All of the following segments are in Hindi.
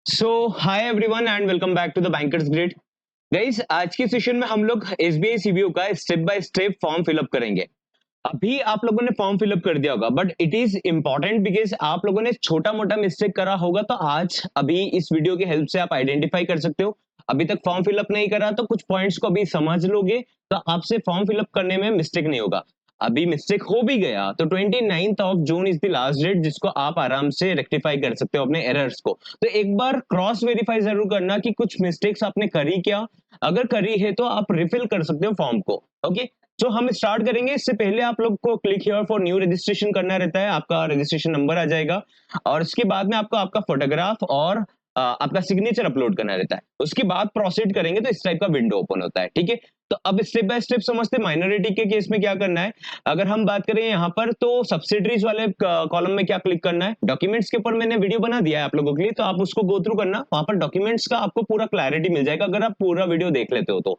So hi everyone and welcome back to the bankers grid. Guys, आज के सेशन में हम लोग एसबीआई सीबीओ का step by step form fill up करेंगे। अभी आप लोगों ने फॉर्म फिलअप कर दिया होगा, but it is important because आप लोगों ने छोटा मोटा मिस्टेक करा होगा, तो आज अभी इस वीडियो की हेल्प से आप आइडेंटिफाई कर सकते हो। अभी तक फॉर्म फिलअप नहीं करा तो कुछ पॉइंट्स को अभी समझ लोगे तो आपसे फॉर्म फिलअप करने में मिस्टेक नहीं होगा। अभी मिस्टेक हो भी गया तो 29th of June is the last date जिसको आप आराम से रेक्टिफाई कर सकते हो अपने एरर्स को। तो एक बार क्रॉस वेरीफाई जरूर करना कि कुछ मिस्टेक्स आपने करी क्या। अगर करी है तो आप रिफिल कर सकते हो फॉर्म को। ओके, तो हम स्टार्ट करेंगे। इससे पहले आप लोग को click here for new registration करना रहता है। आपका रजिस्ट्रेशन नंबर आ जाएगा और उसके बाद में आपको आपका फोटोग्राफ और आपका सिग्नेचर अपलोड करना रहता है। उसके बाद प्रोसीड करेंगे तो इस टाइप का विंडो ओपन होता है। ठीक है, तो अब स्टेप बाय स्टेप समझते हैं माइनॉरिटी के केस में क्या करना है। अगर हम बात करें यहाँ पर तो सब्सिडरीज वाले कॉलम में क्या क्लिक करना है। डॉक्यूमेंट्स के ऊपर मैंने वीडियो बना दिया है आप लोगों के लिए, तो आप उसको गो थ्रू करना। वहां पर डॉक्यूमेंट्स का आपको पूरा क्लैरिटी मिल जाएगा अगर आप पूरा वीडियो देख लेते हो तो।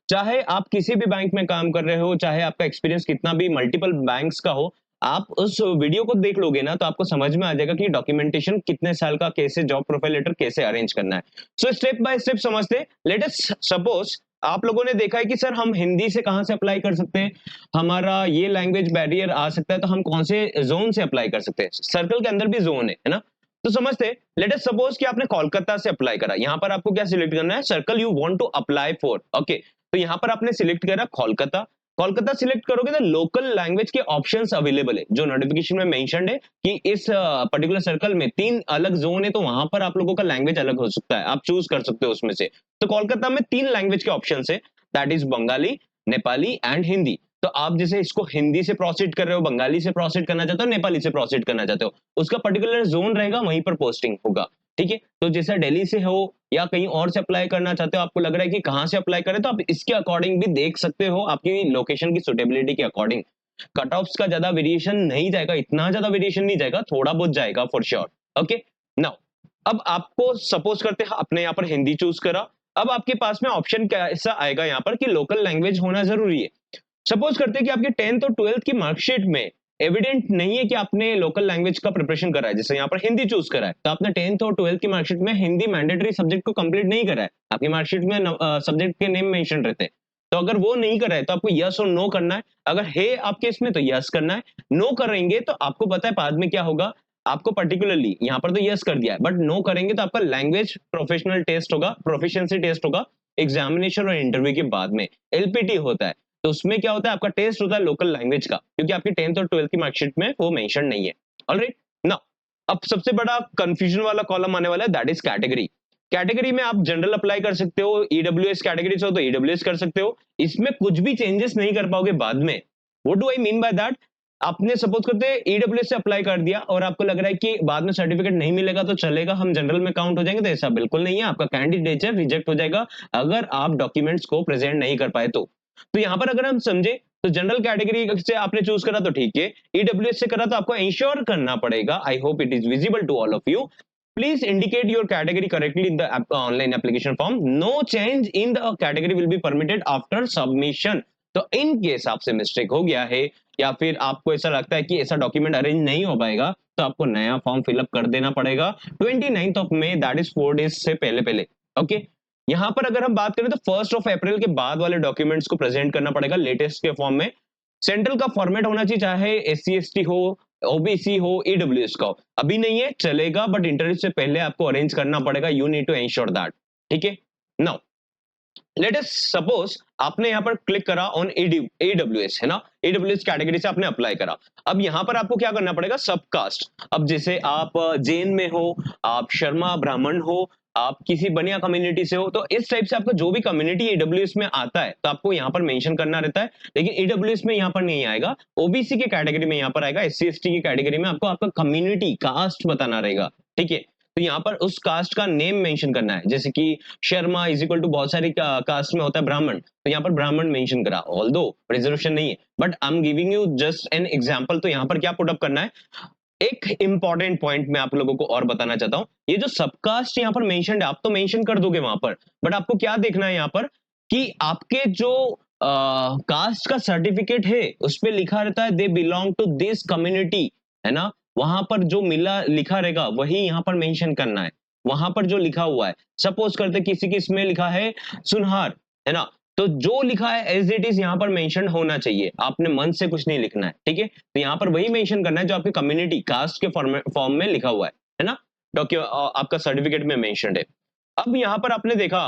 चाहे आप किसी भी बैंक में काम कर रहे हो, चाहे आपका एक्सपीरियंस कितना भी मल्टीपल बैंक्स का हो, आप उस वीडियो को देख लोगे ना तो आपको समझ में आ जाएगा कि डॉक्यूमेंटेशन कितने साल का, कैसे जॉब प्रोफाइल लेटर कैसे अरेंज करना है। सो स्टेप बाय स्टेप समझते हैं। लेट अस सपोज आप लोगों ने देखा है कि सर हम हिंदी से कहां से अप्लाई कर सकते हैं, हमारा ये लैंग्वेज बैरियर आ सकता है, तो हम कौन से जोन से अप्लाई कर सकते हैं। सर्कल के अंदर भी जोन है ना। तो समझते हैं। लेट अस सपोज कि आपने कोलकाता से अप्लाई करा। यहाँ पर आपको क्या सिलेक्ट करना है, circle you want to apply for. Okay, तो यहाँ पर आपने सिलेक्ट करा कोलकाता। कोलकाता सिलेक्ट करोगे तो लोकल लैंग्वेज के ऑप्शंस अवेलेबल है जो नोटिफिकेशन में मेंशन्ड है कि इस पर्टिकुलर सर्कल में 3 अलग जोन है, तो वहां पर आप लोगों का लैंग्वेज अलग हो सकता है, आप चूज कर सकते हो उसमें से। तो कोलकाता में 3 लैंग्वेज के ऑप्शंस है, that is Bengali, Nepali and Hindi. तो आप जैसे इसको हिंदी से प्रोसीड कर रहे हो, बंगाली से प्रोसीड करना चाहते हो, नेपाली से प्रोसीड करना चाहते हो, उसका पर्टिकुलर जोन रहेगा, वहीं पर पोस्टिंग होगा। ठीक है, तो जैसा दिल्ली से हो या कहीं और से अप्लाई करना चाहते हो, आपको लग रहा है कि कहां से अप्लाई करें, तो आप इसके अकॉर्डिंग भी देख सकते हो, आपकी लोकेशन की सुटेबिलिटी के अकॉर्डिंग। कट ऑफ्स का ज्यादा वेरिएशन नहीं जाएगा, इतना ज्यादा वेरिएशन नहीं जाएगा, थोड़ा बहुत जाएगा फॉर श्योर। ओके, नाउ अब आपको सपोज करते हैं आपने यहाँ पर हिंदी चूज करा। अब आपके पास में ऑप्शन कैसा आएगा यहाँ पर कि लोकल लैंग्वेज होना जरूरी है। सपोज करते हैं कि आपके 10th और 12th की मार्कशीट में एविडेंट नहीं है कि आपने लोकल लैंग्वेज का प्रिपरेशन करा है। जैसे यहाँ पर हिंदी चूज करा है, तो आपने 10th और 12th की मार्कशीट में हिंदी मैंडेटरी सब्जेक्ट को कंप्लीट नहीं करा है, आपकी मार्कशीट में सब्जेक्ट के नेम मेंशन रहते हैं। तो अगर वो नहीं करा है तो आपको यस और नो करना है। अगर है आपके इसमें तो यस करना है। नो करेंगे तो आपको पता है बाद में क्या होगा। आपको पर्टिकुलरली यहाँ पर तो यस कर दिया है, बट नो करेंगे तो आपका लैंग्वेज प्रोफेशनल टेस्ट होगा, प्रोफिशिएंसी टेस्ट होगा एग्जामिनेशन और इंटरव्यू के बाद में। एलपीटी होता है, तो उसमें क्या होता है, आपका टेस्ट होता है लोकल लैंग्वेज का, क्योंकि आपकी 10th और 12th की मार्कशीट में वो मेंशन नहीं है। ऑलराइट, नाउ अब सबसे बड़ा कंफ्यूजन वाला कॉलम आने वाला है, दैट इज कैटेगरी। कैटेगरी में आप जनरल अप्लाई कर सकते हो, ईडब्ल्यूएस कैटेगरी से हो तो ईडब्ल्यूएस कर सकते हो। इसमें कुछ भी चेंजेस नहीं कर पाओगे बाद में। What do I mean by that, आपने सपोज करते हैं ईडब्ल्यूएस से अप्लाई कर दिया और आपको लग रहा है कि बाद में सर्टिफिकेट नहीं मिलेगा तो चलेगा, हम जनरल में काउंट हो जाएंगे, तो ऐसा बिल्कुल नहीं है। आपका कैंडिडेचर रिजेक्ट हो जाएगा अगर आप डॉक्यूमेंट्स को प्रेजेंट नहीं कर पाए तो यहाँ पर अगर हम समझे तो जनरल कैटेगरी से आपने चूज करा तो ठीक है, ईडब्ल्यूएस से करा तो आपको इंश्योर करना पड़ेगा। I hope it is visible to all of you. Please indicate your category correctly in the online application form. No change in the category will be permitted after submission. तो इन केस आपसे मिस्टेक हो गया है या फिर आपको ऐसा लगता है कि ऐसा डॉक्यूमेंट अरेंज नहीं हो पाएगा, तो आपको नया फॉर्म फिलअप कर देना पड़ेगा 29th of May, that is 4 days से पहले पहले। ओके, यहाँ पर अगर हम बात करें तो 1st ऑफ अप्रैल के बाद वाले डॉक्यूमेंट्स को प्रेजेंट करना पड़ेगा लेटेस्ट के फॉर्म में। सेंट्रल का फॉर्मेट होना चाहिए, चाहे एससी एसटी हो, ओबीसी हो, ईडब्ल्यूएस का हो। अभी नहीं है चलेगा, बट इंटरव्यू से पहले आपको अरेंज करना पड़ेगा। You need to ensure that. ठीक है, नाउ लेट अस सपोज आपने यहाँ पर क्लिक करा ऑन एडब्ल्यूएस, है ना, एडब्ल्यूएस कैटेगरी से आपने अप्लाई करा। अब यहाँ पर आपको क्या करना पड़ेगा, सब कास्ट। अब जैसे आप जैन में हो, आप शर्मा ब्राह्मण हो, आप किसी बनिया कम्युनिटी से हो, तो इस टाइप से आपको जो भी कम्युनिटी ईडब्ल्यूएस में आता है तो आपको यहाँ पर मेंशन करना रहता है। लेकिन ईडब्ल्यूएस में यहाँ पर नहीं आएगा, ओबीसी की कैटेगरी में यहाँ पर आएगा, एससी एसटी की कैटेगरी में आपको आपका कम्युनिटी कास्ट बताना रहेगा। ठीक है, तो यहाँ पर उस कास्ट का नेम मेंशन करना है। जैसे कि शर्मा इज इक्वल टू बहुत सारी कास्ट में होता है ब्राह्मण, तो यहाँ पर ब्राह्मण मेंशन करा, ऑल्दो रिजर्वेशन नहीं है, but I am giving you just an example. तो यहाँ पर क्या पुट अप करना है, एक इंपॉर्टेंट पॉइंट मैं आप लोगों को और बताना चाहता हूं। ये जो सबकास्ट यहाँ पर मेंशन है, आप तो मेंशन कर दोगे वहां पर, बट आपको क्या देखना है यहाँ पर कि आपके जो कास्ट का सर्टिफिकेट है उस पे लिखा रहता है they belong to this community, है ना, वहां पर जो मिला लिखा रहेगा वही यहाँ पर मेंशन करना है। वहां पर जो लिखा हुआ है, सपोज करते किसी की इसमें लिखा है सुनहार, है ना, तो जो लिखा है एज इट इज यहाँ पर मेंशन होना चाहिए, आपने मन से कुछ नहीं लिखना है, ठीक है। तो यहाँ पर वही मेंशन करना है जो आपके कम्युनिटी कास्ट के फॉर्म में लिखा हुआ है ना, आपका सर्टिफिकेट में मेंशन्ड है। अब यहाँ पर आपने देखा,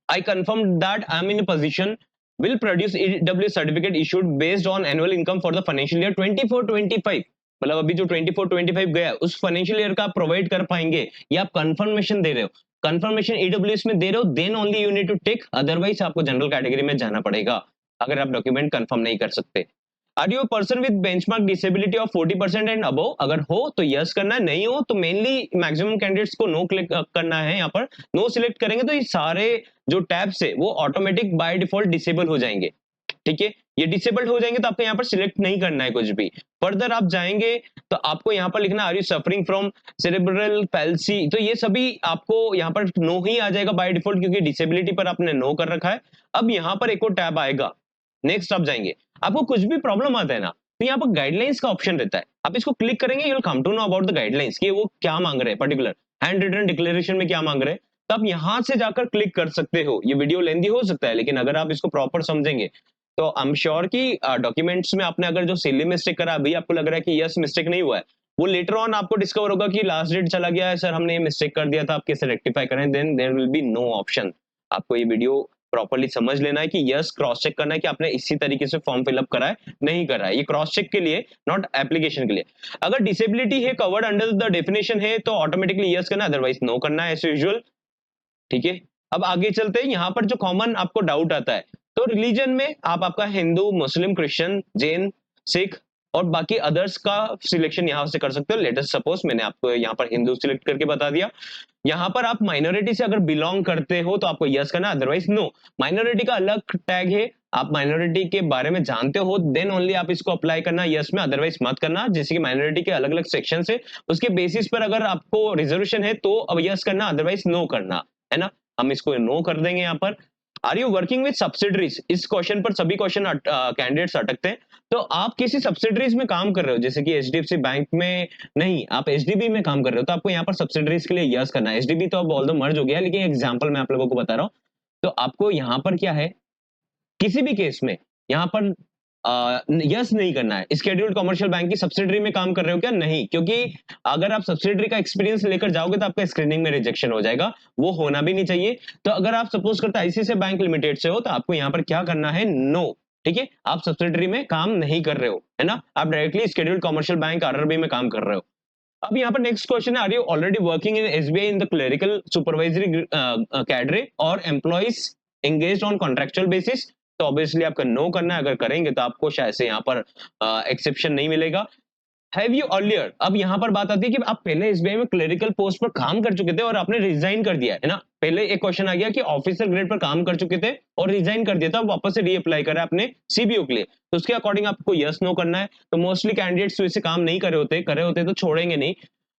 I confirm that I am in a position will produce EWS certificate issued based on annual income for the financial year 24-25। मतलब अभी जो 24-25 गया उस फाइनेंशियल ईयर का आप प्रोवाइड कर पाएंगे, ये आप कंफर्मेशन दे रहे हो, कंफर्मेशन ईडब्ल्यूएस में दे रहे हो, then only you need to take, otherwise आपको जनरल कैटेगरी में जाना पड़ेगा अगर आप डॉक्यूमेंट कंफर्म नहीं कर सकते। Are you person with benchmark disability of 40% and above, अगर हो तो यस करना है, नहीं हो तो मेनली मैक्सिमम कैंडिडेट्स को नो क्लिक करना है। यहाँ पर नो सिलेक्ट करेंगे तो ये सारे जो टैब्स है वो ऑटोमेटिक बाय डिफॉल्ट डिसेबल हो जाएंगे, ठीक है। ये डिसेबल्ड हो जाएंगे तो आपको यहाँ पर सिलेक्ट नहीं करना है कुछ भी। फर्दर आप जाएंगे तो आपको यहाँ पर लिखना are you suffering from cerebral palsy, तो ये सभी आपको यहाँ पर नो ही आ जाएगा बाय डिफॉल्ट, क्योंकि डिसेबिलिटी पर आपने नो कर रखा है। अब यहाँ पर एक और टैब आएगा, नेक्स्ट आप जाएंगे, आपको कुछ भी प्रॉब्लम आता है ना, तो यहाँ पर गाइडलाइंस का ऑप्शन रहता है, आप इसको क्लिक करेंगे, you will come to know about the guidelines कि वो क्या मांग रहे हैं, पर्टिकुलर हैंड रिटन डिक्लेरेशन में क्या मांग रहे हैं। तो आप यहाँ से जाकर क्लिक कर सकते हो। ये वीडियो लेंदी हो सकता है, लेकिन अगर आप इसको प्रॉपर समझेंगे तो आई एम श्योर कि डॉक्यूमेंट्स में आपने अगर जो सिली मिस्टेक करा, अभी आपको लग रहा है कि यस मिस्टेक नहीं हुआ है, वो लेटर ऑन आपको डिस्कवर होगा कि लास्ट डेट चला गया है, सर हमने ये मिस्टेक कर दिया था, आप कैसे रेक्टिफाई करें, then there will be no option. आपको ये वीडियो प्रॉपर्ली समझ लेना है कि यस क्रॉस चेक करना है कि आपने इसी तरीके से फॉर्म फिलअप करा है नहीं करा है, ये क्रॉस चेक के लिए, नॉट एप्लीकेशन के लिए। अगर डिसेबिलिटी है कवर्ड अंडर द डेफिनेशन है तो ऑटोमेटिकली यस करना, अदरवाइज नो करना है एज यूजुअल, ठीक है। अब आगे चलते हैं, यहाँ पर जो कॉमन आपको डाउट आता है, तो रिलीजन में आप आपका हिंदू, मुस्लिम, क्रिश्चियन, जैन, सिख और बाकी अदर्स का सिलेक्शन यहाँ से कर सकते हो। लेटेस्ट सपोज मैंने आपको यहाँ पर हिंदू सिलेक्ट करके बता दिया। यहाँ पर आप माइनॉरिटी से अगर बिलोंग करते हो तो आपको यस करना, अदरवाइज नो। माइनॉरिटी का अलग टैग है, आप माइनॉरिटी के बारे में जानते हो देन ओनली आप इसको अप्लाई करना यस में, अदरवाइज मत करना। जैसे कि माइनॉरिटी के अलग अलग सेक्शन है, उसके बेसिस पर अगर आपको रिजर्वेशन है तो अब यस करना, अदरवाइज नो करना, है ना। हम इसको नो कर देंगे यहाँ पर। Are you working with subsidiaries, इस क्वेश्चन पर सभी क्वेश्चन कैंडिडेट्स अटकते हैं। तो आप किसी सब्सिडरीज में काम कर रहे हो, जैसे कि एचडीएफसी बैंक में नहीं, आप एचडीबी में काम कर रहे हो, तो आपको यहाँ पर सब्सिडरीज के लिए यस करना है। एचडीबी तो अब ऑल द मर्ज हो गया, लेकिन एग्जांपल मैं आप लोगों को बता रहा हूँ। तो आपको यहाँ पर क्या है, किसी भी केस में यहाँ पर यस नहीं करना है। स्केड्यूल्ड कमर्शियल बैंक की सब्सिडरी में काम कर रहे हो क्या, नहीं, क्योंकि अगर आप सब्सिडरी का एक्सपीरियंस लेकर जाओगे तो आपका स्क्रीनिंग में रिजेक्शन हो जाएगा, वो होना भी नहीं चाहिए। तो अगर आप सपोज करते आईसीआईसीआई बैंक लिमिटेड से हो तो आपको यहाँ पर क्या करना है, नो, ठीक है। आप सब्सिडरी में काम नहीं कर रहे हो, है ना, आप directly scheduled commercial bank RRB में काम कर रहे हो। अब यहाँ पर नेक्स्ट क्वेश्चन है, are you already working in SBI in the clerical supervisory cadre और employees engaged on contractual basis, तो ऑब्वियसली आपका नो करना है। अगर करेंगे तो आपको शायद से यहाँ पर एक्सेप्शन नहीं मिलेगा। हैव यू अर्लियर, अब यहाँ पर बात आती है कि आप पहले एसबीआई में क्लरिकल पोस्ट पर काम कर चुके थे और आपने रिजाइन कर दिया है ना। पहले एक क्वेश्चन आ गया कि ऑफिसर ग्रेड पर काम कर चुके थे और रिजाइन कर दिया था, वापस से रीअप्लाई करा अपने सीबीओ के लिए, तो उसके अकॉर्डिंग आपको यस नो करना है। तो मोस्टली कैंडिडेट्स तो इसे काम नहीं करे होते तो छोड़ेंगे नहीं।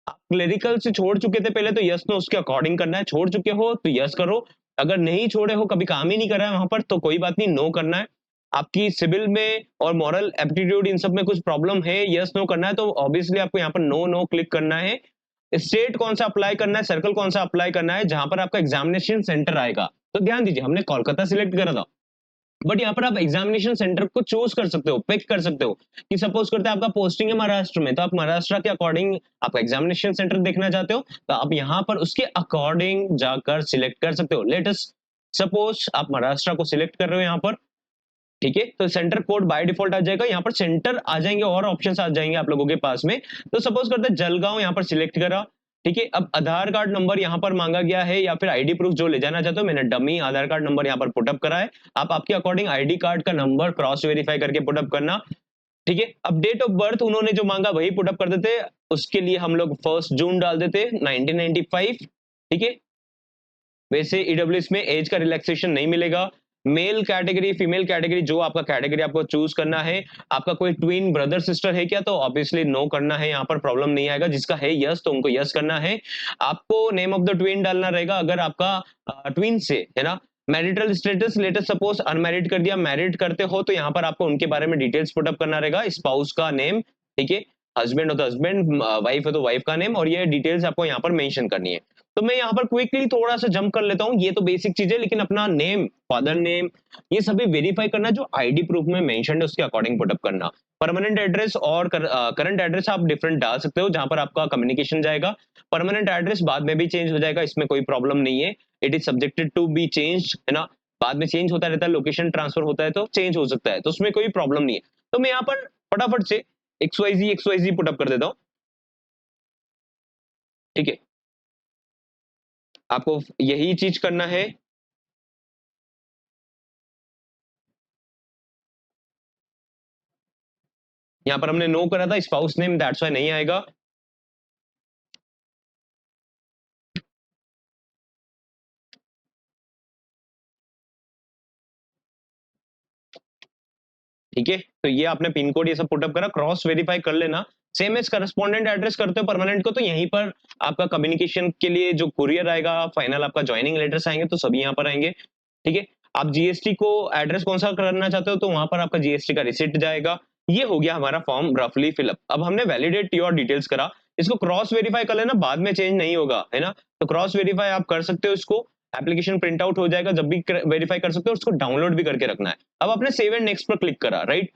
आप क्लरिकल से छोड़ चुके थे पहले तो यस नो उसके अकॉर्डिंग करना है, छोड़ चुके हो तो यस करो, अगर नहीं छोड़े हो, कभी काम ही नहीं करा है वहां पर, तो कोई बात नहीं, नो करना है। आपकी सिविल में और मॉरल एप्टीट्यूड इन सब में कुछ प्रॉब्लम है, यस नो करना है, तो ऑब्वियसली आपको यहाँ पर नो नो क्लिक करना है। स्टेट कौन सा अप्लाई करना है, सर्कल कौन सा अप्लाई करना है, जहां पर आपका एग्जामिनेशन सेंटर आएगा। तो ध्यान दीजिए, हमने कोलकाता सिलेक्ट करा था, बट यहाँ पर आप एग्जामिनेशन सेंटर को चूज कर सकते हो, पिक कर सकते हो कि सपोज करते हैं आपका पोस्टिंग है महाराष्ट्र में, तो आप महाराष्ट्र के अकॉर्डिंग आपका एग्जामिनेशन सेंटर देखना चाहते हो तो आप यहाँ पर उसके अकॉर्डिंग जाकर सिलेक्ट कर सकते हो। लेटेस्ट सपोज आप महाराष्ट्र को सिलेक्ट कर रहे हो यहाँ पर, ठीक है, तो सेंटर कोड बाय डिफॉल्ट आ जाएगा, यहाँ पर सेंटर आ जाएंगे और ऑप्शंस आ जाएंगे आप लोगों के पास में। तो सपोज करते हैं जलगांव यहाँ पर सिलेक्ट करा, ठीक है। अब आधार कार्ड नंबर यहाँ पर मांगा गया है या फिर आईडी प्रूफ जो ले जाना चाहते हो, मैंने डमी आधार कार्ड नंबर यहाँ पर पुटअप करा है। आप आपके अकॉर्डिंग आईडी कार्ड का नंबर क्रॉस वेरीफाई करके पुटअप करना, ठीक है। अब डेट ऑफ बर्थ उन्होंने जो मांगा वही पुटअप कर देते, उसके लिए हम लोग 1 जून डाल देते 1995, ठीक है। वैसे ईडब्ल्यूएस में एज का रिलैक्सेशन नहीं मिलेगा। मेल कैटेगरी, फीमेल कैटेगरी, जो आपका कैटेगरी आपको चूज करना है। आपका कोई ट्विन ब्रदर सिस्टर है क्या, तो ऑब्वियसली नो करना है, यहाँ पर प्रॉब्लम नहीं आएगा। जिसका है यस तो उनको यस करना है। आपको नेम ऑफ द ट्विन डालना रहेगा अगर आपका ट्विन से, है ना। Marital status, latest suppose unmarried कर दिया, मैरिड करते हो तो यहाँ पर आपको उनके बारे में डिटेल्स पुटअप करना रहेगा। स्पाउस का नेम, ठीक है, हस्बैंड हो तो हस्बैंड, वाइफ हो तो वाइफ का नेम, और ये डिटेल्स आपको यहाँ पर मेंशन करनी है। तो मैं यहाँ पर क्विकली थोड़ा सा जंप कर लेता हूँ, ये तो बेसिक चीज है, लेकिन अपना नेम, फादर नेम, ये सभी वेरीफाई करना, जो आईडी प्रूफ में मेंशन्ड है उसके अकॉर्डिंग पुटअप करना। परमानेंट एड्रेस और करंट एड्रेस आप डिफरेंट डाल सकते हो, जहां पर आपका कम्युनिकेशन जाएगा। परमानेंट एड्रेस बाद में भी चेंज हो जाएगा, इसमें कोई प्रॉब्लम नहीं है। It is subjected to be change, है ना, बाद में चेंज होता रहता है, लोकेशन ट्रांसफर होता है तो चेंज हो सकता है, तो उसमें कोई प्रॉब्लम नहीं है। तो मैं यहाँ पर फटाफट से XYZ पुटअप कर देता हूँ। ठीक है, आपको यही चीज करना है। यहाँ पर हमने नो करा था, स्पाउस नेम दैट्स वाई नहीं आएगा। ठीक है, तो ये आपने पिन कोड ये सब पुटअप करा, क्रॉस वेरीफाई कर लेना। सेम एज करस्पॉन्डेंट एड्रेस करते हो परमानेंट को, तो यहीं पर आपका कम्युनिकेशन के लिए जो कुरियर आएगा, फाइनल आपका ज्वाइनिंग लेटर्स आएंगे, तो सभी यहाँ पर आएंगे। ठीक है, आप जीएसटी को एड्रेस कौन सा करना चाहते हो, तो वहां पर आपका जीएसटी का रिसिप्ट जाएगा। ये हो गया हमारा फॉर्म रफली फिलअप। अब हमने वैलिडेट योर डिटेल्स करा, इसको क्रॉस वेरीफाई कर लेना, बाद में चेंज नहीं होगा, है ना। तो क्रॉस वेरीफाई आप कर सकते हो, इसको एप्लीकेशन प्रिंट आउट हो जाएगा, जब भी वेरीफाई कर सकते हो, उसको डाउनलोड भी करके रखना है। अब आपने सेव एंड नेक्स्ट पर क्लिक करा, राइट।